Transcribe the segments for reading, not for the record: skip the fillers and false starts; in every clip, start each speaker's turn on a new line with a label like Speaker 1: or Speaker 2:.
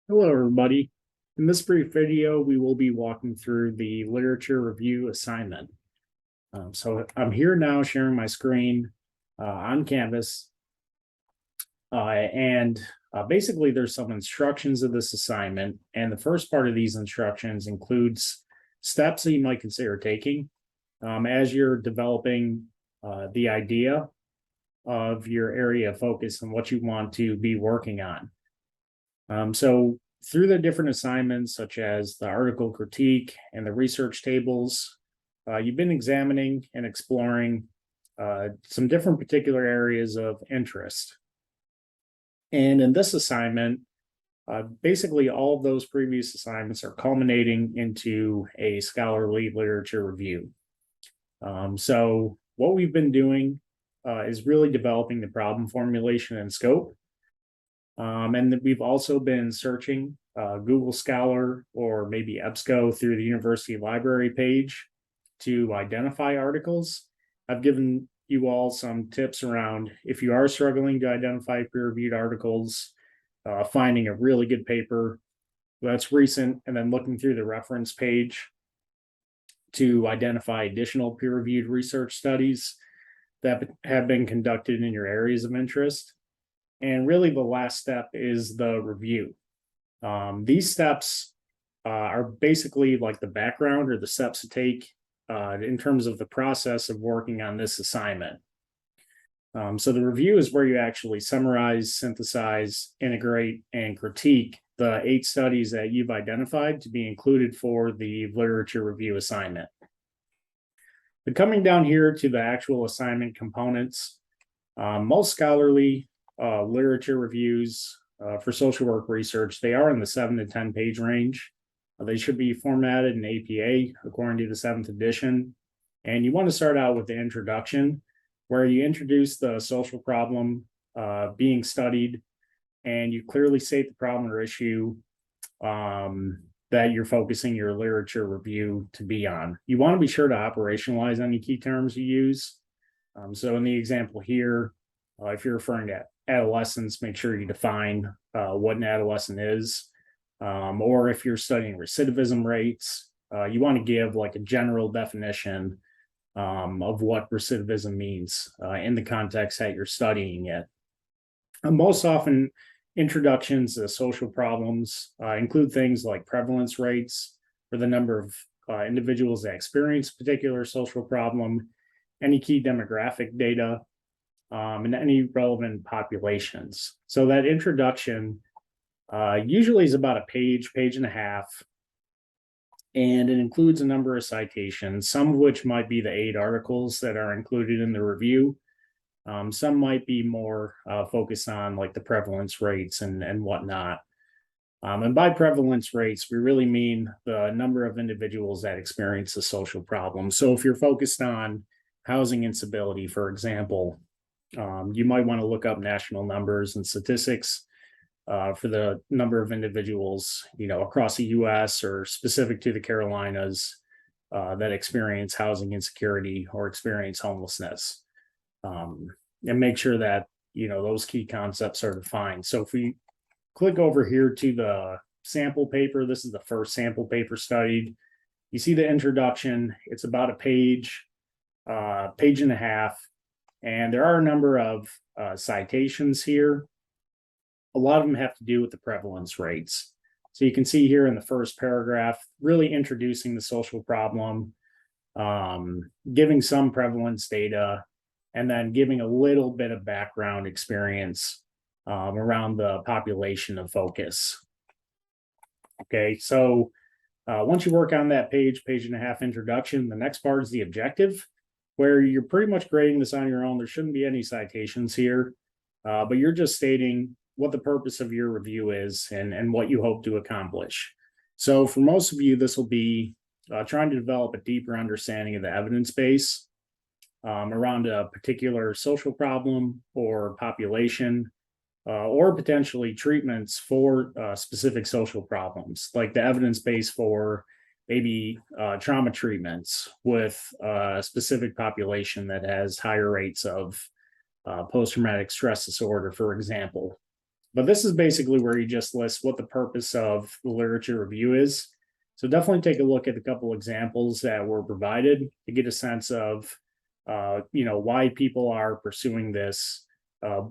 Speaker 1: Hello, everybody. In this brief video, we will be walking through the literature review assignment. So I'm here now sharing my screen on Canvas, and basically there's some instructions of this assignment. And the first part of these instructions includes steps that you might consider taking as you're developing the idea of your area of focus and what you want to be working on. So through the different assignments, such as the article critique and the research tables, you've been examining and exploring some different particular areas of interest. And in this assignment, basically all of those previous assignments are culminating into a scholarly literature review. So what we've been doing is really developing the problem formulation and scope. And we've also been searching Google Scholar or maybe EBSCO through the university library page to identify articles. I've given you all some tips around if you are struggling to identify peer-reviewed articles, finding a really good paper that's recent, and then looking through the reference page to identify additional peer-reviewed research studies that have been conducted in your areas of interest. And really, the last step is the review. These steps are basically like the background or the steps to take in terms of the process of working on this assignment. So the review is where you actually summarize, synthesize, integrate, and critique the 8 studies that you've identified to be included for the literature review assignment. But coming down here to the actual assignment components, most scholarly literature reviews for social work research, they are in the 7 to 10 page range. They should be formatted in APA according to the 7th edition. And you want to start out with the introduction, where you introduce the social problem being studied, and you clearly state the problem or issue that you're focusing your literature review to be on. You want to be sure to operationalize any key terms you use. So in the example here, if you're referring to adolescence, make sure you define what an adolescent is. Or if you're studying recidivism rates, you want to give like a general definition of what recidivism means in the context that you're studying it. Most often, introductions to social problems include things like prevalence rates for the number of individuals that experience a particular social problem, any key demographic data, and any relevant populations. So that introduction usually is about a page, page and a half, and it includes a number of citations, some of which might be the 8 articles that are included in the review. Some might be more focused on like the prevalence rates and whatnot. And by prevalence rates, we really mean the number of individuals that experience a social problem. So if you're focused on housing instability, for example, you might want to look up national numbers and statistics for the number of individuals, across the U.S. or specific to the Carolinas that experience housing insecurity or experience homelessness, and make sure that those key concepts are defined. So if we click over here to the sample paper, this is the first sample paper studied. You see the introduction. It's about a page, page and a half. And there are a number of citations here. A lot of them have to do with the prevalence rates. So you can see here in the first paragraph, really introducing the social problem, giving some prevalence data, and then giving a little bit of background experience around the population of focus. Okay, so once you work on that page, page and a half introduction, the next part is the objective, where you're pretty much grading this on your own. There shouldn't be any citations here, but you're just stating what the purpose of your review is and what you hope to accomplish. So for most of you, this will be trying to develop a deeper understanding of the evidence base around a particular social problem or population, or potentially treatments for specific social problems, like the evidence base for maybe trauma treatments with a specific population that has higher rates of post-traumatic stress disorder, for example. But this is basically where you just list what the purpose of the literature review is. So definitely take a look at a couple examples that were provided to get a sense of, why people are pursuing this.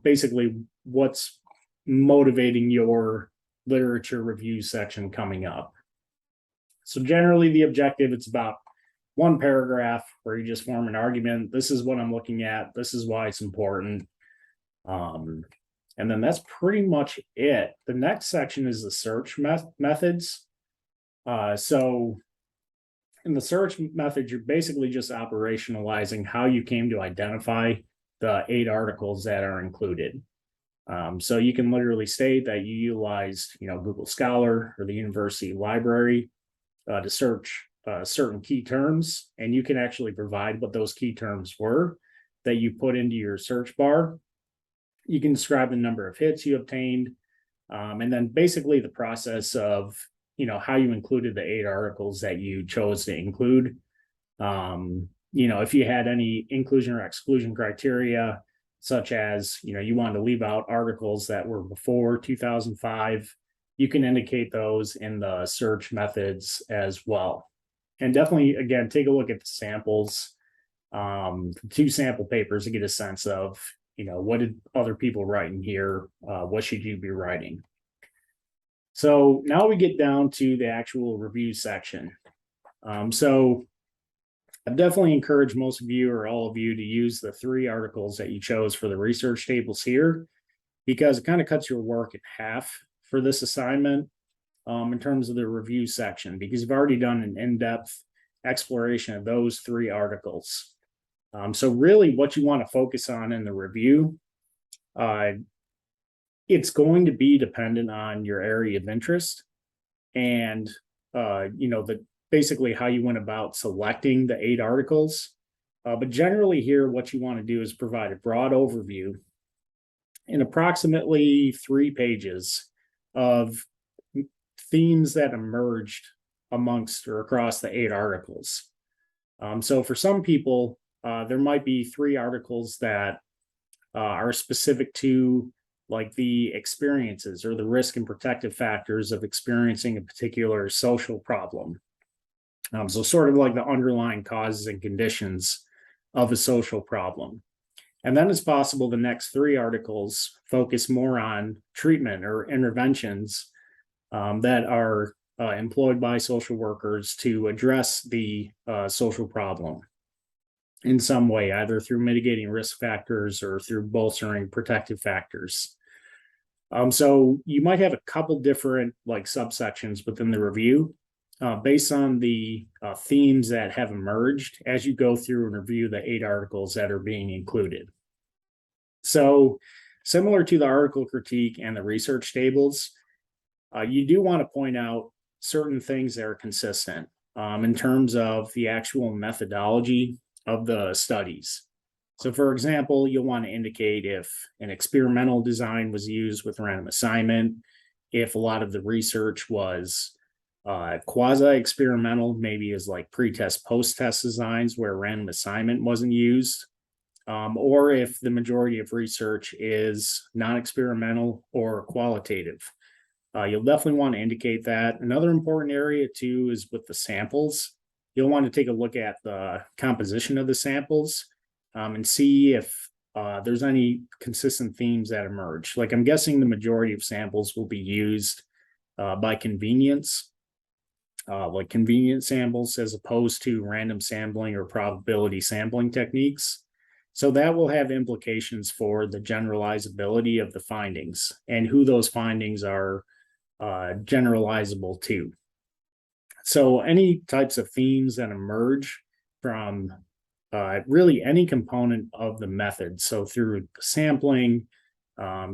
Speaker 1: Basically, what's motivating your literature review section coming up. So generally, the objective, it's about one paragraph where you just form an argument. This is what I'm looking at. This is why it's important. And then that's pretty much it. The next section is the search methods. So in the search method, you're basically just operationalizing how you came to identify the 8 articles that are included. So you can literally state that you utilized, Google Scholar or the university library to search certain key terms, and you can actually provide what those key terms were that you put into your search bar. You can describe the number of hits you obtained, and then basically the process of, how you included the 8 articles that you chose to include. If you had any inclusion or exclusion criteria, such as, you wanted to leave out articles that were before 2005, you can indicate those in the search methods as well. And definitely, again, take a look at the samples, 2 sample papers to get a sense of, what did other people write in here? What should you be writing? So now we get down to the actual review section. So I definitely encourage most of you or all of you to use the 3 articles that you chose for the research tables here, because it kind of cuts your work in half for this assignment in terms of the review section, because you've already done an in-depth exploration of those 3 articles. So really what you want to focus on in the review, it's going to be dependent on your area of interest and, basically how you went about selecting the 8 articles. But generally here, what you want to do is provide a broad overview in approximately 3 pages of themes that emerged amongst or across the 8 articles. So for some people, there might be 3 articles that are specific to like the experiences or the risk and protective factors of experiencing a particular social problem. So sort of like the underlying causes and conditions of a social problem. And then it's possible the next 3 articles focus more on treatment or interventions that are employed by social workers to address the social problem in some way, either through mitigating risk factors or through bolstering protective factors. So you might have a couple different like subsections within the review based on the themes that have emerged as you go through and review the 8 articles that are being included. So similar to the article critique and the research tables, you do want to point out certain things that are consistent in terms of the actual methodology of the studies. So for example, you'll want to indicate if an experimental design was used with random assignment, if a lot of the research was quasi-experimental, maybe as like pre-test, post-test designs where random assignment wasn't used, or if the majority of research is non-experimental or qualitative. You'll definitely want to indicate that. Another important area too is with the samples. You'll want to take a look at the composition of the samples and see if there's any consistent themes that emerge. Like I'm guessing the majority of samples will be used by convenience, like convenience samples as opposed to random sampling or probability sampling techniques. So that will have implications for the generalizability of the findings and who those findings are generalizable to. So any types of themes that emerge from really any component of the method, so through sampling,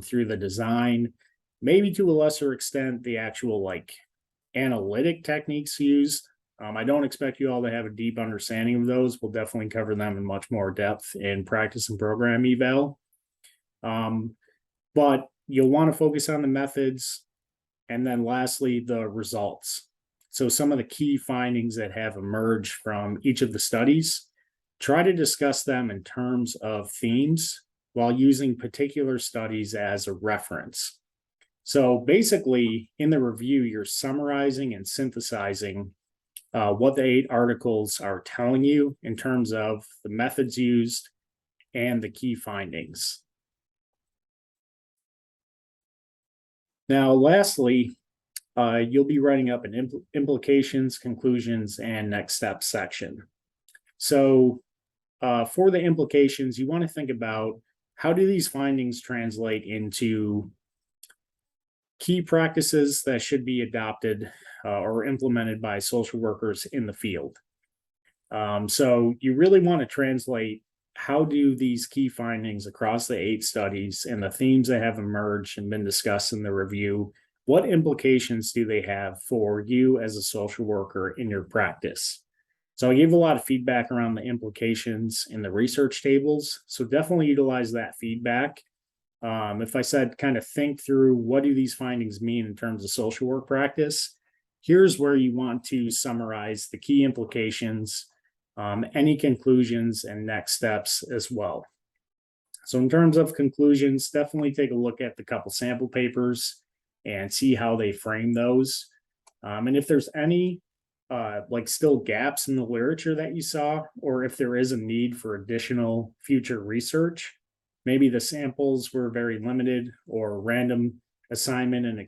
Speaker 1: through the design, maybe to a lesser extent, the actual like analytic techniques used. I don't expect you all to have a deep understanding of those. We'll definitely cover them in much more depth in practice and program eval. But you'll want to focus on the methods, and then lastly, the results. So some of the key findings that have emerged from each of the studies, try to discuss them in terms of themes while using particular studies as a reference. So basically, in the review, you're summarizing and synthesizing what the 8 articles are telling you in terms of the methods used and the key findings. Now, lastly, you'll be writing up an implications, conclusions, and next steps section. So for the implications, you want to think about how do these findings translate into key practices that should be adopted or implemented by social workers in the field. So you really want to translate how do these key findings across the 8 studies and the themes that have emerged and been discussed in the review, what implications do they have for you as a social worker in your practice? So I gave a lot of feedback around the implications in the research tables. So definitely utilize that feedback. If I said kind of think through what do these findings mean in terms of social work practice, here's where you want to summarize the key implications, any conclusions and next steps as well. So in terms of conclusions, definitely take a look at the couple sample papers and see how they frame those. And if there's any like still gaps in the literature that you saw, or if there is a need for additional future research, maybe the samples were very limited or random assignment and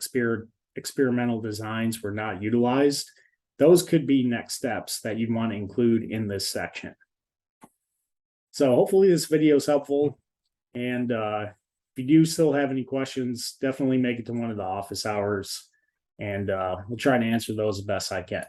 Speaker 1: experimental designs were not utilized, those could be next steps that you'd want to include in this section. So hopefully this video is helpful. And if you do still have any questions, definitely make it to one of the office hours and we'll try to answer those as best I can.